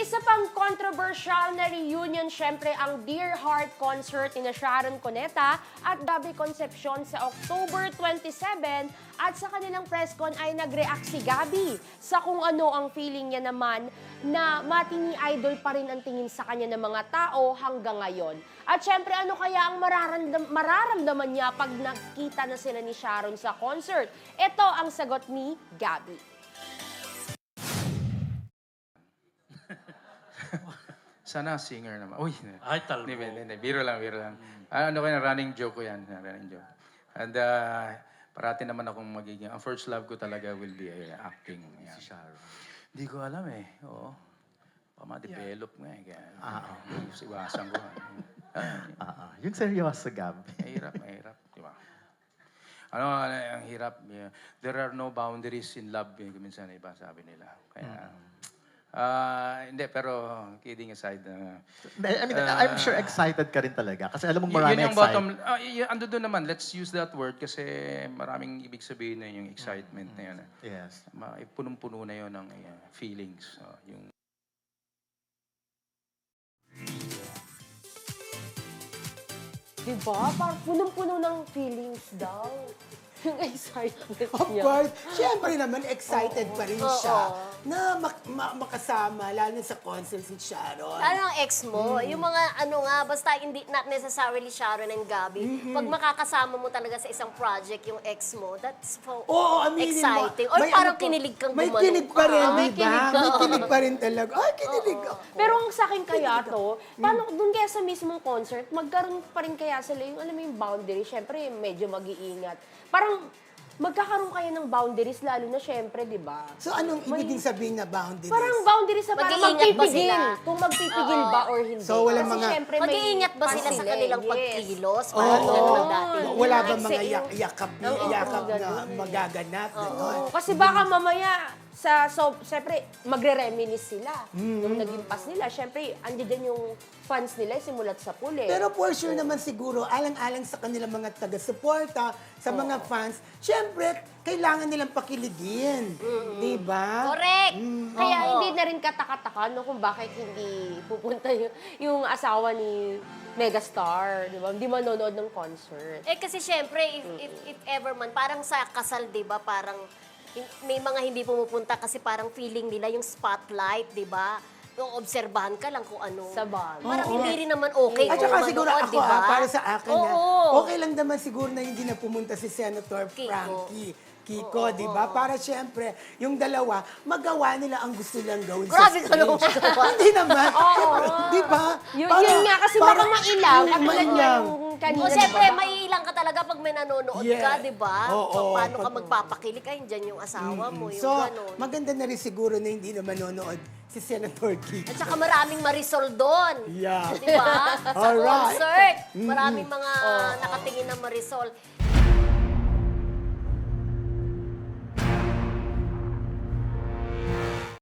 Isa pang controversial na reunion, syempre ang Dear Heart concert ni Sharon Cuneta at Gabby Concepcion sa October 27, at sa kanilang press con ay nag-react si Gabby sa kung ano ang feeling niya naman na matini idol pa rin ang tingin sa kanya ng mga tao hanggang ngayon. At syempre, ano kaya ang mararamdaman niya pag nakita na sila ni Sharon sa concert? Ito ang sagot ni Gabby. Sana singer naman. Uy, Ay, talbo. Hindi, biro lang. Ano ko yan, running joke ko yan. Running joke. And parati naman akong magiging, ang first love ko talaga will be acting. Yan. Si Sharon. Hindi ko alam eh. Oo. Pama-develop nga eh. Kaya, iwasan ko. Yung seryoso, Gab. Mahirap. Di ba? Ano, ang hirap. Yeah. There are no boundaries in love. Minsan iba sabi nila. Kaya, hindi, pero kidding aside. I mean, I'm sure excited ka rin talaga. Kasi alam mong marami yun yung excited. bottom, ando doon naman, let's use that word kasi maraming ibig sabihin na yung excitement na yun. Yes. Punong-puno na yun ng feelings. Yung Diba? Parang punong-puno ng feelings daw. Yung excitement Of niya. course, syempre naman excited pa rin siya na makasama, lalo sa concert si Sharon. Ano ang ex mo? Yung mga ano nga, basta hindi not necessarily Sharon and Gabby. Pag makakasama mo talaga sa isang project yung ex mo, that's so Oo, aminin mo. exciting. Or May parang ano pa- kinilig kang May gumano. kilig pa rin, may di ba? kilig ka. May kilig pa rin talaga. Ay, kinilig ako. Pero ang sa akin kaya to, paano dun kaya sa mismong concert, magkaroon pa rin kaya sila yung, alam mo yung boundary, syempre medyo mag-iingat. Parang magkakaroon kayo ng boundaries, lalo na syempre, di ba? So, anong ibig sabihin na boundaries? Parang boundaries na parang Mag-iingat ba magpipigil. sila? Kung magpipigil ba or hindi. So, walang Kasi mga- syempre may Mag-iingat ba sila sa pansila, kanilang yes. pagkilos? Parang gano'n dati. Wala ba Yung mga ex- yakap na ganun eh. magaganap? Gano'n. Oo, kasi baka mamaya syempre, magre-reminisce sila. Nung naging pass nila, syempre, andiyan yung fans nila, simulat sa pool eh. Pero for sure naman siguro, alang-alang sa kanilang mga taga-suporta, sa mga fans, syempre, kailangan nilang pakiligin. Di ba? Correct! Kaya hindi na rin katakataka no, kung bakit hindi pupunta yung asawa ni megastar, di ba? Hindi manonood ng concert. Eh kasi syempre, if ever man, parang sa kasal, di ba, parang may mga hindi pumupunta kasi parang feeling nila yung spotlight, di ba? Yung obserbahan ka lang kung ano. Sa bagay. Parang hindi rin naman okay At kung saka siguro manood, ako, di ba? para sa akin, Oo. okay lang naman siguro na hindi na pumunta si Senator Kiko. Kiko, di ba? Para siyempre, yung dalawa, magawa nila ang gusto nilang gawin Grabe sa ka naman stage. magawa. Hindi naman. Di ba? Yun nga, kasi baka mailang, katulad niya yung kanina. O, siyempre, maiilang ka talaga pag may nanonood Yeah. ka, di ba? Oo, Paano ka pag- magpapakilig? Ay, dyan yung asawa mo, yung So, gano'n. maganda na rin siguro na hindi na manonood si Senator Kiko. At saka maraming Marisol doon. Yeah. Di ba? Sa Alright. concert. Maraming mga nakatingin na Marisol.